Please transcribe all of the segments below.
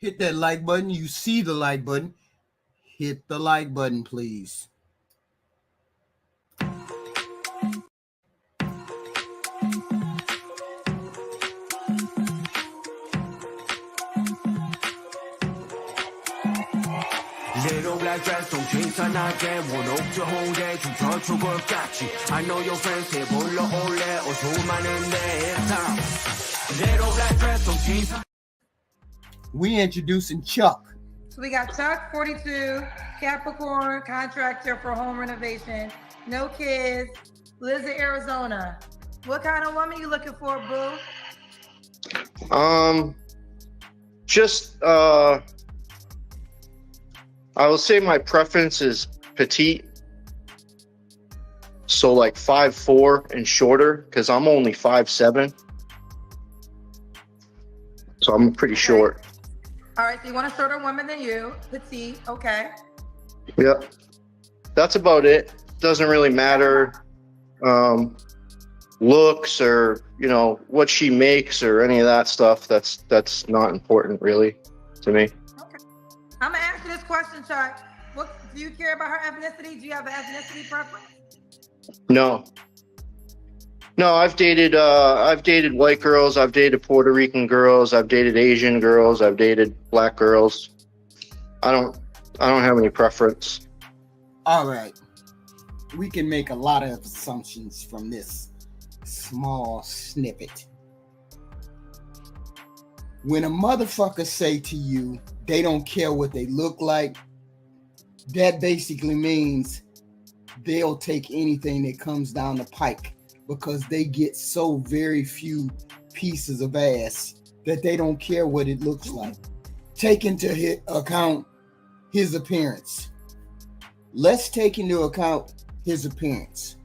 Hit that like button. You see the like button. Hit the like button, please. Little black dress, don't chase a night 원옥 저 홍대 춤춰추고 같이 I know your friends 해 불러 올래 어수많은데 Little black dress, don't chase. We introducing Chuck. So we got Chuck, 42, Capricorn, contractor for home renovation, no kids, lives in Arizona. What kind of woman you looking for, boo? Just I will say my preference is petite. So like 5'4" and shorter, because I'm only 5'7". So I'm pretty short. All right, so you want a shorter woman than you, petite, okay. Yep. That's about it. Doesn't really matter looks or, you know, what she makes or any of that stuff. That's not important really to me. Okay. I'm gonna ask you this question, Chuck. What do you care about her ethnicity? Do you have an ethnicity preference? No, I've dated white girls, I've dated Puerto Rican girls, I've dated Asian girls, I've dated black girls. I don't have any preference. All right. We can make a lot of assumptions from this small snippet. When a motherfucker say to you, they don't care what they look like, that basically means they'll take anything that comes down the pike because they get so very few pieces of ass that they don't care what it looks like. Take into account his appearance. Let's take into account his appearance.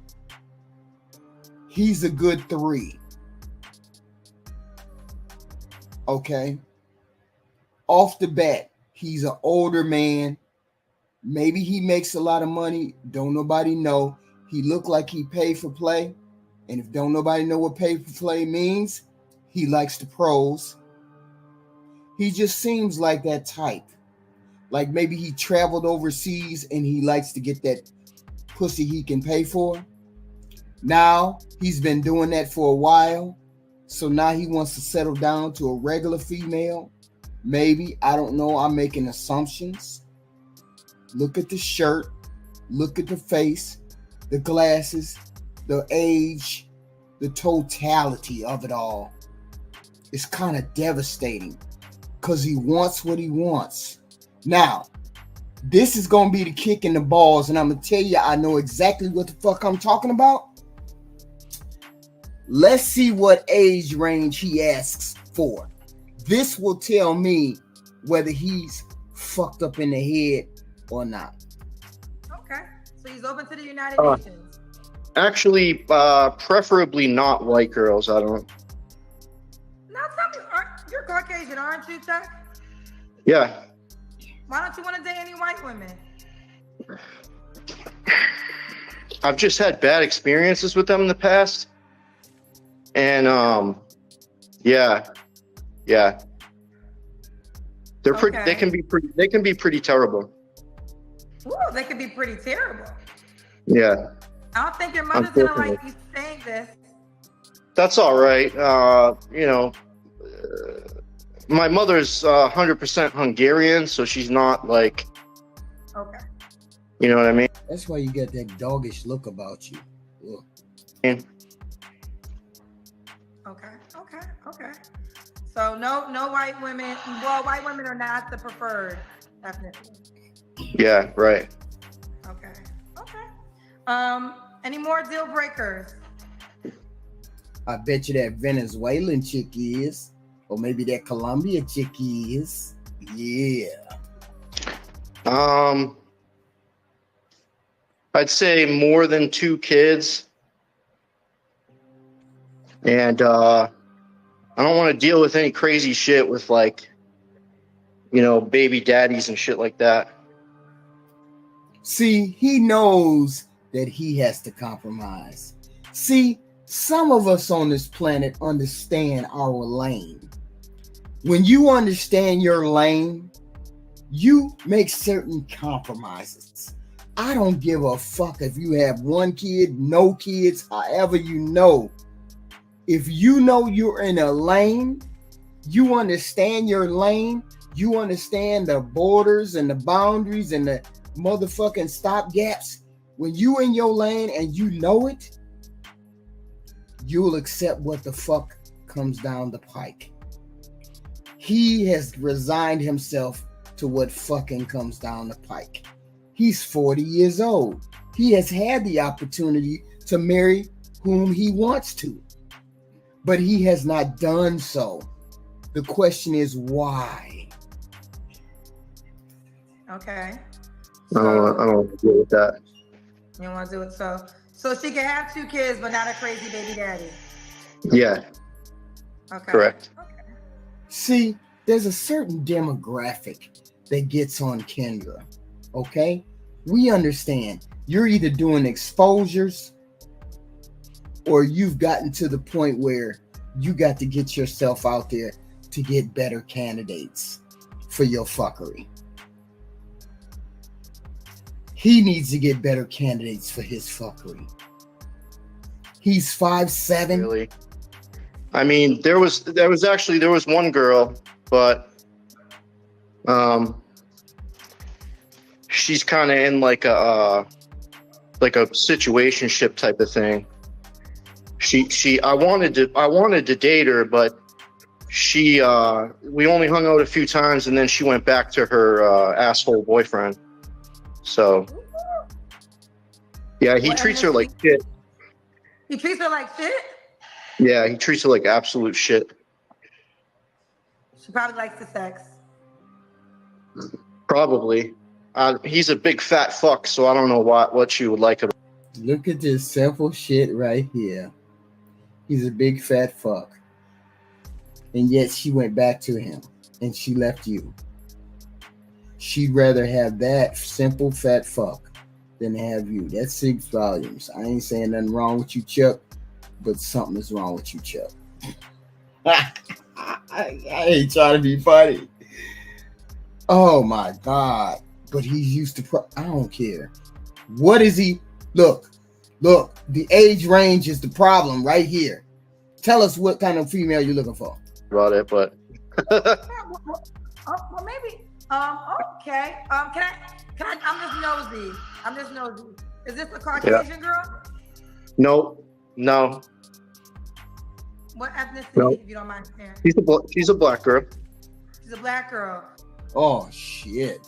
He's a good 3. Okay. Off the bat, he's an older man. Maybe he makes a lot of money. Don't nobody know. He look like he paid for play. And if don't nobody know what pay for play means, he likes the pros. He just seems like that type. Like maybe he traveled overseas and he likes to get that pussy he can pay for. Now he's been doing that for a while. So now he wants to settle down to a regular female. Maybe, I don't know. I'm making assumptions. Look at the shirt. Look at the face, the glasses, the age, the totality of it all. It's kind of devastating because he wants what he wants. Now, this is going to be the kick in the balls, and I'm going to tell you, I know exactly what the fuck I'm talking about. Let's see what age range he asks for. This will tell me whether he's fucked up in the head or not. Okay. So he's open to the United Nations. Actually, preferably not white girls. I don't. Now tell me, you're Caucasian, aren't you, Chuck? Yeah. Why don't you want to date any white women? I've just had bad experiences with them in the past. And yeah. They're pretty. They can be pretty terrible. Ooh, they could be pretty terrible. Yeah. I don't think your mother's gonna like you saying this. That's all right. You know, my mother's 100% Hungarian, so she's not like. Okay. You know what I mean? That's why you get that doggish look about you. Ugh. And, Okay. So no white women. Well, white women are not the preferred ethnicity. yeah, right. Okay. Any more deal breakers? I bet you that Venezuelan chick is, or maybe that Colombia chick is. Yeah. I'd say more than 2 kids. And I don't want to deal with any crazy shit with like, you know, baby daddies and shit like that. See, he knows that he has to compromise. See, some of us on this planet understand our lane. When you understand your lane, you make certain compromises. I don't give a fuck if you have one kid, no kids, however you know. If you know you're in a lane, you understand your lane, you understand the borders and the boundaries and the motherfucking stop gaps. When you in your lane and you know it, you'll accept what the fuck comes down the pike. He has resigned himself to what fucking comes down the pike. He's 40 years old. He has had the opportunity to marry whom he wants to, but he has not done so. The question is why? Okay. I don't deal with that. You don't want to do it, so she can have 2 kids, but not a crazy baby daddy. Yeah. Okay. Correct. Okay. See, there's a certain demographic that gets on Kendra. Okay? We understand you're either doing exposures or you've gotten to the point where you got to get yourself out there to get better candidates for your fuckery. He needs to get better candidates for his fuckery. He's 5'7". Really? I mean, there was one girl, but she's kind of in like a situationship type of thing. I wanted to date her, but we only hung out a few times and then she went back to her asshole boyfriend. So yeah, he treats her like shit. He treats her like shit? Yeah, he treats her like absolute shit. She probably likes the sex. Probably. He's a big fat fuck, so I don't know what she would like about. Look at this simple shit right here. He's a big fat fuck. And yet she went back to him and she left you. She'd rather have that simple fat fuck than have you. That speaks volumes. I ain't saying nothing wrong with you, Chuck, but something is wrong with you, Chuck. I ain't trying to be funny. Oh my God. But he's used to, I don't care. What is he? Look, the age range is the problem right here. Tell us what kind of female you're looking for. About it, but well, maybe. Okay. Can I? I'm just nosy. Is this a Caucasian girl? No. What ethnicity, No. if you don't mind sharing? She's a black girl. She's a black girl. Oh shit.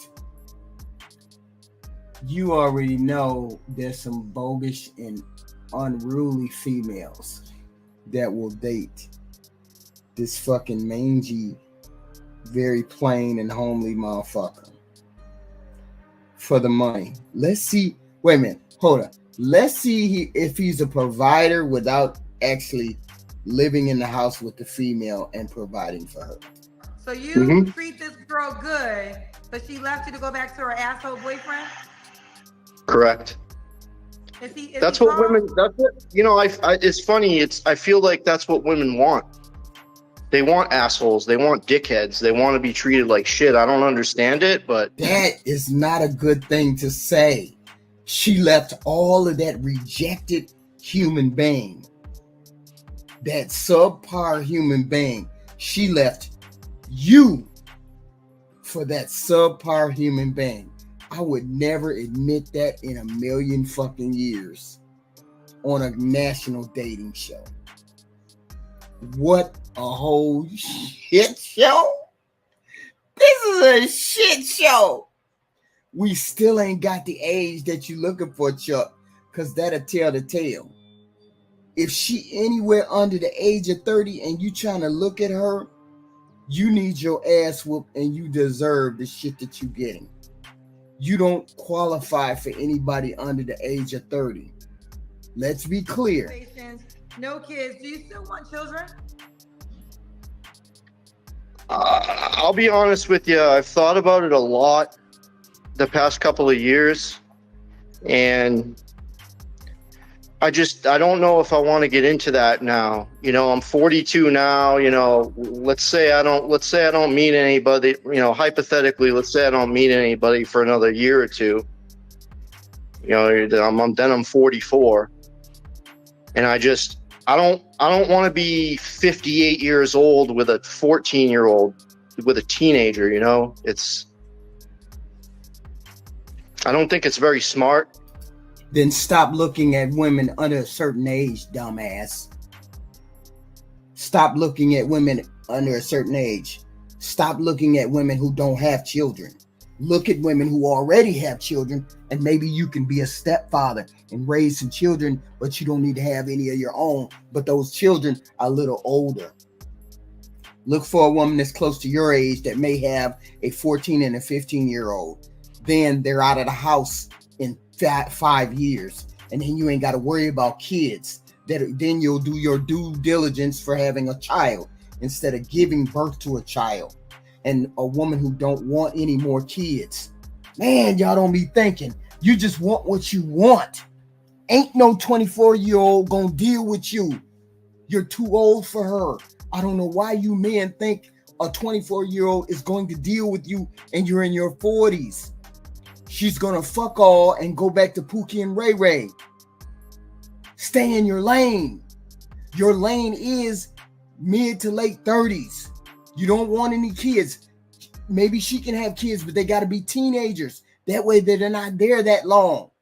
You already know there's some bogus and unruly females that will date this fucking mangy, very plain and homely motherfucker for the money. Let's see. Wait a minute. Hold on. Let's see if he's a provider without actually living in the house with the female and providing for her. So you treat this girl good, but she left you to go back to her asshole boyfriend? Correct. That's what women. That's what it's funny. I feel like that's what women want. They want assholes. They want dickheads. They want to be treated like shit. I don't understand it, but that is not a good thing to say. She left all of that rejected human being, that subpar human being. She left you for that subpar human being. I would never admit that in a million fucking years on a national dating show. What a whole shit show. This is a shit show. We still ain't got the age that you looking for, Chuck, because that'll tell the tale. If she anywhere under the age of 30 and you trying to look at her, you need your ass whooped and you deserve the shit that you're getting. You don't qualify for anybody under the age of 30. Let's be clear. No kids. Do you still want children? I'll be honest with you. I've thought about it a lot the past couple of years, and I don't know if I want to get into that now. You know, I'm 42 now. You know, let's say I don't meet anybody. You know, hypothetically, let's say I don't meet anybody for another year or two. You know, then I'm 44, and I don't want to be 58 years old with a 14-year-old, with a teenager. You know, I don't think it's very smart. Then stop looking at women under a certain age, dumbass. Stop looking at women under a certain age. Stop looking at women who don't have children. Look at women who already have children, and maybe you can be a stepfather and raise some children, but you don't need to have any of your own. But those children are a little older. Look for a woman that's close to your age that may have a 14 and a 15-year-old. Then they're out of the house in 5 years, and then you ain't got to worry about kids. Then you'll do your due diligence for having a child instead of giving birth to a child. And a woman who don't want any more kids, man, y'all don't be thinking. You just want what you want. Ain't no 24-year-old gonna deal with you. You're too old for her. I don't know why you men think a 24-year-old is going to deal with you and you're in your 40s. She's gonna fuck all and go back to Pookie and Ray Ray. Stay in your lane. Your lane is mid to late 30s. You don't want any kids. Maybe she can have kids, but they got to be teenagers. That way they're not there that long.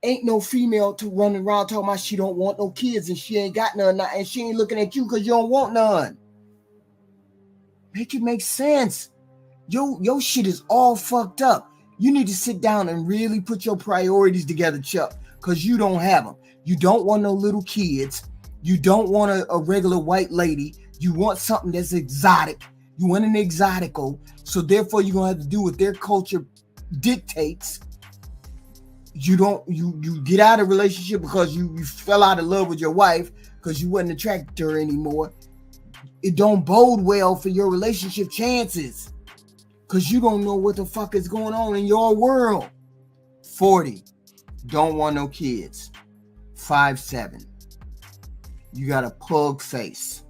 Ain't no female to run around talking about she don't want no kids and she ain't got none, and she ain't looking at you because you don't want none. Make it make sense. Your shit is all fucked up. You need to sit down and really put your priorities together, Chuck, because you don't have them. You don't want no little kids. You don't want a regular white lady. You want something that's exotic. You want an exotico. So therefore, you're going to have to do what their culture dictates. You get out of a relationship because you fell out of love with your wife because you wasn't attracted to her anymore. It don't bode well for your relationship chances. Because you don't know what the fuck is going on in your world. 40. Don't want no kids. 5'7". You got a pug face.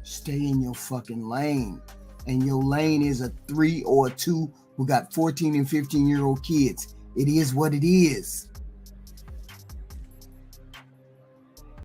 Stay in your fucking lane. And your lane is a 3 or a 2 who got 14 and 15-year-old kids. It is what it is.